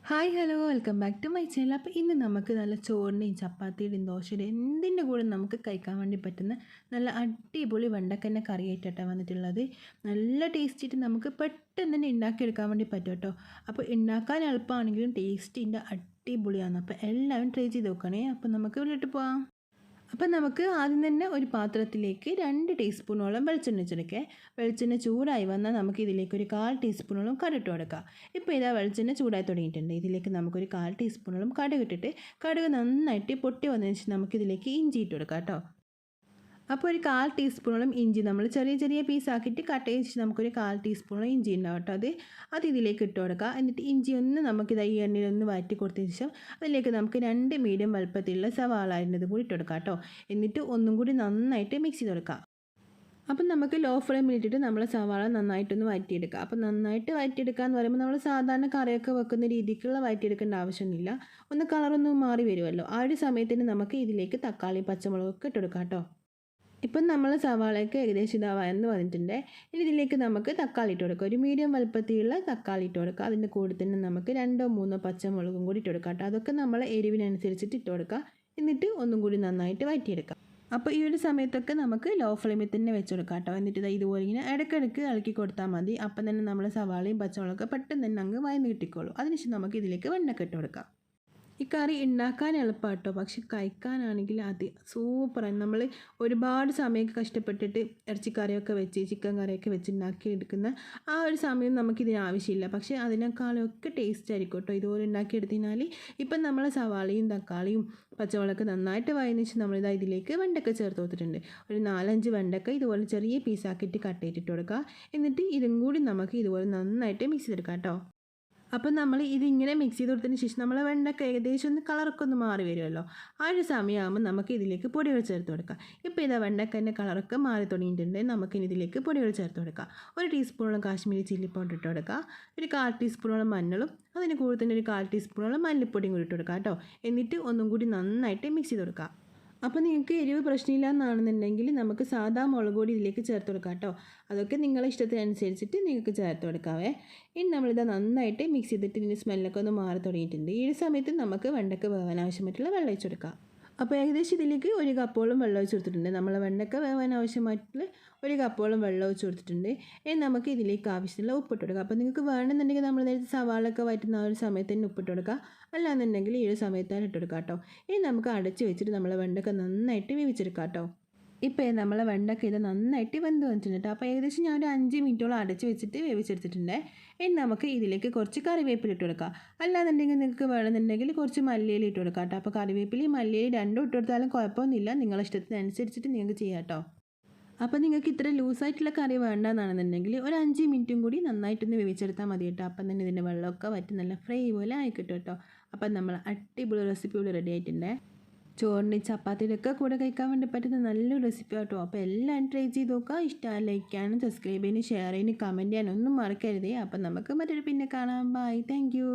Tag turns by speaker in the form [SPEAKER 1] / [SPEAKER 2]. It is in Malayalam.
[SPEAKER 1] Hi hello welcome back to my channel. അപ്പോൾ ഇന്ന് നമുക്ക് നല്ല ചോറിൻ്റെയും ചപ്പാത്തിയുടെയും ദോശയുടെയും എന്തിൻ്റെ കൂടെ നമുക്ക് കഴിക്കാൻ വേണ്ടി പറ്റുന്ന നല്ല അടിപൊളി വെണ്ടക്കന്നെ കറി ആയിട്ടാണ് വന്നിട്ടുള്ളത്. നല്ല ടേസ്റ്റിയിട്ട് നമുക്ക് പെട്ടെന്ന് തന്നെ ഉണ്ടാക്കിയെടുക്കാൻ വേണ്ടി പറ്റും കേട്ടോ. അപ്പോൾ ഉണ്ടാക്കാൻ എളുപ്പമാണെങ്കിലും ടേസ്റ്റിൻ്റെ അടിപൊളിയാണ്. അപ്പോൾ എല്ലാവരും ട്രൈ ചെയ്ത് നോക്കണേ. അപ്പോൾ നമുക്ക് വീട്ടിൽ പോകാം. അപ്പം നമുക്ക് ആദ്യം തന്നെ ഒരു പാത്രത്തിലേക്ക് 2 ടീസ്പൂണോളം വെളിച്ചെണ്ണ വെച്ചെടുക്കുക. വെളിച്ചെണ്ണ ചൂടായി വന്നാൽ നമുക്ക് ഇതിലേക്ക് ഒരു 1/4 ടീസ്പൂണോളം കടുക് കൊടുക്കാം. ഇപ്പോൾ ഇതാ വെളിച്ചെണ്ണ ചൂടായി തുടങ്ങിയിട്ടുണ്ട്. ഇതിലേക്ക് നമുക്കൊരു 1/4 ടീസ്പൂണോളം കടുക് ഇട്ടിട്ട് കടുക് നന്നായിട്ട് പൊട്ടി വന്നതിന് ശേഷം നമുക്കിതിലേക്ക് ഇഞ്ചി ഇട്ട് കൊടുക്കാം കേട്ടോ. അപ്പോൾ ഒരു 1/4 ടീസ്പൂണോളം ഇഞ്ചി നമ്മൾ ചെറിയ ചെറിയ പീസാക്കിയിട്ട് കട്ട് ചെയ്ത് വെച്ച് നമുക്കൊരു 1/4 ടീസ്പൂണോളം ഇഞ്ചി ഉണ്ടാവും കേട്ടോ. അത് ഇതിലേക്ക് ഇട്ട് കൊടുക്കുക. എന്നിട്ട് ഇഞ്ചി ഒന്ന് നമുക്കിത് ഈ എണ്ണയിലൊന്ന് വഴറ്റി കൊടുത്തതിന് ശേഷം അതിലേക്ക് നമുക്ക് 2 മീഡിയം വലുപ്പത്തിലുള്ള സവാള അരിഞ്ഞത് കൂടി ഇട്ട് കൊടുക്കാം കേട്ടോ. എന്നിട്ട് ഒന്നും കൂടി നന്നായിട്ട് മിക്സ് ചെയ്ത് കൊടുക്കുക. അപ്പം നമുക്ക് ലോ ഫ്ലെയിമിൽ ഇട്ടിട്ട് നമ്മൾ സവാള നന്നായിട്ടൊന്ന് വഴറ്റിയെടുക്കുക. അപ്പം നന്നായിട്ട് വഴറ്റിയെടുക്കുക എന്ന് പറയുമ്പോൾ നമ്മൾ സാധാരണ കറിയൊക്കെ വെക്കുന്ന രീതിക്കുള്ള വഴറ്റിയെടുക്കേണ്ട ആവശ്യമൊന്നുമില്ല. ഒന്ന് കളറൊന്നും മാറി വരുമല്ലോ. ആ ഒരു സമയത്തിന് നമുക്ക് ഇതിലേക്ക് തക്കാളി പച്ചമുളകൊക്കെ ഇട്ട് കൊടുക്കാം കേട്ടോ. ഇപ്പം നമ്മൾ സവാളയൊക്കെ ഏകദേശം ഇതാ വഴന്ന് വന്നിട്ടുണ്ട്. ഇനി ഇതിലേക്ക് നമുക്ക് തക്കാളി ഇട്ട് കൊടുക്കുക. ഒരു മീഡിയം വലുപ്പത്തിലുള്ള തക്കാളി ഇട്ട് കൊടുക്കുക. അതിൻ്റെ കൂടെ തന്നെ നമുക്ക് 2-3 പച്ചമുളകും കൂടി ഇട്ട് കൊടുക്കാം കേട്ടോ. അതൊക്കെ നമ്മൾ എരിവിനനുസരിച്ചിട്ട് ഇട്ട് കൊടുക്കുക. എന്നിട്ട് ഒന്നും കൂടി നന്നായിട്ട് വഴറ്റിയെടുക്കാം. അപ്പോൾ ഈ ഒരു സമയത്തൊക്കെ നമുക്ക് ലോ ഫ്ലെയിമിൽ തന്നെ വെച്ച് കൊടുക്കാം കേട്ടോ. എന്നിട്ട് ഇതുപോലെ ഇങ്ങനെ ഇടയ്ക്കിടയ്ക്ക് ഇളക്കി കൊടുത്താൽ മതി. അപ്പം തന്നെ നമ്മൾ സവാളയും പച്ചമുളകൊക്കെ പെട്ടെന്ന് തന്നെ അങ്ങ് വഴന്ന് കിട്ടിക്കോളും. അതിനുശേഷം നമുക്ക് ഇതിലേക്ക് വെണ്ണയൊക്കെ ഇട്ട് കൊടുക്കാം. ഈ കറി ഉണ്ടാക്കാൻ എളുപ്പമാണ് കേട്ടോ, പക്ഷെ കഴിക്കാനാണെങ്കിൽ അത് സൂപ്പറാണ്. നമ്മൾ ഒരുപാട് സമയമൊക്കെ കഷ്ടപ്പെട്ടിട്ട് ഇറച്ചിക്കറിയൊക്കെ വെച്ച് ചിക്കൻ കറിയൊക്കെ വെച്ച് ഉണ്ടാക്കിയെടുക്കുന്ന ആ ഒരു സമയം നമുക്കിതിന് ആവശ്യമില്ല. പക്ഷേ അതിനേക്കാളൊക്കെ ടേസ്റ്റ് ആയിരിക്കും കേട്ടോ ഇതുപോലെ ഉണ്ടാക്കിയെടുത്തിനാൽ. ഇപ്പം നമ്മൾ സവാളയും തക്കാളിയും പച്ചമുളകൊക്കെ നന്നായിട്ട് വഴന്നിച്ച് നമ്മളിതാ ഇതിലേക്ക് വെണ്ടക്ക ചേർത്ത് കൊടുത്തിട്ടുണ്ട്. ഒരു 4-5 വെണ്ടക്ക ഇതുപോലെ ചെറിയ പീസാക്കിയിട്ട് കട്ട് ചെയ്തിട്ട് കൊടുക്കുക. എന്നിട്ട് ഇതും കൂടി നമുക്ക് ഇതുപോലെ നന്നായിട്ട് മിക്സ് ചെയ്തെടുക്കാം കേട്ടോ. അപ്പം നമ്മൾ ഇതിങ്ങനെ മിക്സ് ചെയ്ത് കൊടുത്തതിന് ശേഷം നമ്മൾ വെണ്ടക്ക ഏകദേശം ഒന്ന് കളറൊക്കെ ഒന്ന് മാറി വരുമല്ലോ. ആ ഒരു സമയമാകുമ്പോൾ നമുക്ക് ഇതിലേക്ക് പൊടികൾ ചേർത്ത് കൊടുക്കാം. ഇപ്പോൾ ഇതാ വെണ്ടക്കൻ്റെ കളറൊക്കെ മാറി തുടങ്ങിയിട്ടുണ്ട്. നമുക്കിനി ഇതിലേക്ക് പൊടികൾ ചേർത്ത് കൊടുക്കാം. 1 ടീസ്പൂണോളം കാശ്മീരി ചില്ലി പൗഡർ ഇട്ട് കൊടുക്കുക. ഒരു 1/4 ടീസ്പൂണോളം മഞ്ഞളും അതിന് കൂടെ തന്നെ ഒരു 1/4 ടീസ്പൂണോളം മല്ലിപ്പൊടിയും കൂടി ഇട്ട് കൊടുക്കാം കേട്ടോ. എന്നിട്ട് ഒന്നും കൂടി നന്നായിട്ട് മിക്സ് ചെയ്ത് കൊടുക്കുക. അപ്പോൾ നിങ്ങൾക്ക് എരിവ് പ്രശ്നമില്ല എന്നാണെന്നുണ്ടെങ്കിൽ നമുക്ക് സാധാ മുളക് പൊടി ഇതിലേക്ക് ചേർത്ത് കൊടുക്കാം കേട്ടോ. അതൊക്കെ നിങ്ങളുടെ ഇഷ്ടത്തിനനുസരിച്ചിട്ട് നിങ്ങൾക്ക് ചേർത്ത് കൊടുക്കാവേ. ഇനി നമ്മളിത് നന്നായിട്ട് മിക്സ് ചെയ്തിട്ട് ഇതിൻ്റെ സ്മെല്ലൊക്കെ ഒന്ന് മാറി തുടങ്ങിയിട്ടുണ്ട്. ഈ സമയത്ത് നമുക്ക് വെണ്ടയ്ക്ക വേവാൻ ആവശ്യമായിട്ടുള്ള വെള്ളം ഒഴിച്ച് കൊടുക്കാം. അപ്പോൾ ഏകദേശം ഇതിലേക്ക് 1 കപ്പോളം വെള്ളം ഒഴിച്ച് കൊടുത്തിട്ടുണ്ട്. നമ്മൾ വെണ്ടയ്ക്ക വേവാൻ ആവശ്യമായിട്ടുള്ള 1 കപ്പോളം വെള്ളം ഒഴിച്ച് കൊടുത്തിട്ടുണ്ട്. ഇനി നമുക്ക് ഇതിലേക്ക് ആവശ്യമുള്ള ഉപ്പിട്ട് കൊടുക്കാം. അപ്പോൾ നിങ്ങൾക്ക് വേണമെന്നുണ്ടെങ്കിൽ നമ്മൾ നേരത്തെ സവാളൊക്കെ വറ്റുന്ന ആ ഒരു സമയത്ത് തന്നെ ഉപ്പിട്ട് കൊടുക്കുക. അല്ലാന്നുണ്ടെങ്കിൽ ഈ ഒരു സമയത്താണ് ഇട്ട് കൊടുക്കുക കേട്ടോ. ഇനി നമുക്ക് അടച്ച് വെച്ചിട്ട് നമ്മൾ വെണ്ടയ്ക്ക നന്നായിട്ട് വേവിച്ചെടുക്കാം കേട്ടോ. ഇപ്പോൾ നമ്മൾ വെണ്ടയ്ക്ക ഇത് നന്നായിട്ട് വെന്ത് വന്നിട്ടുണ്ട്. അപ്പോൾ ഏകദേശം ഞാൻ ഒരു 5 മിനിറ്റോളം അടച്ച് വെച്ചിട്ട് വേവിച്ചെടുത്തിട്ടുണ്ട്. ഇനി നമുക്ക് ഇതിലേക്ക് കുറച്ച് കറിവേപ്പില ഇട്ട് കൊടുക്കാം. അല്ലാന്നുണ്ടെങ്കിൽ നിങ്ങൾക്ക് വേണമെന്നുണ്ടെങ്കിൽ കുറച്ച് മല്ലിയില ഇട്ട് കൊടുക്കാം കേട്ടോ. അപ്പോൾ കറിവേപ്പിലയും മല്ലിയിലും രണ്ടും ഇട്ട് കൊടുത്താലും കുഴപ്പമൊന്നുമില്ല. നിങ്ങളുടെ ഇഷ്ടത്തിനനുസരിച്ചിട്ട് നിങ്ങൾക്ക് ചെയ്യാം കേട്ടോ. അപ്പോൾ നിങ്ങൾക്ക് ഇത്ര ലൂസായിട്ടുള്ള കറി വേണ്ടെന്നാണെന്നുണ്ടെങ്കിൽ ഒരു 5 മിനിറ്റും കൂടി നന്നായിട്ടൊന്ന് വേവിച്ചെടുത്താൽ മതി കേട്ടോ. അപ്പം തന്നെ ഇതിൻ്റെ വെള്ളമൊക്കെ വറ്റി നല്ല ഫ്രൈ പോലെ ആയിക്കിട്ടും കേട്ടോ. അപ്പം നമ്മൾ അടിപൊളി റെസിപ്പി ഇവിടെ റെഡി ആയിട്ടുണ്ട്. ചോറിൻ്റെ ചപ്പാത്തിയുടെയൊക്കെ കൂടെ കഴിക്കാൻ വേണ്ടി പറ്റുന്ന നല്ലൊരു റെസിപ്പി കേട്ടോ. അപ്പോൾ എല്ലാം ട്രൈ ചെയ്ത് നോക്കുക. ഇഷ്ടമായി ലൈക്ക് ചെയ്യാനും സബ്സ്ക്രൈബ് ചെയ്യാനും ഷെയർ ചെയ്യാനും കമൻറ്റ് ചെയ്യാനും ഒന്നും മറക്കരുതേ. അപ്പം നമുക്ക് മറ്റൊരു പിന്നെ കാണാം. Bye, thank U.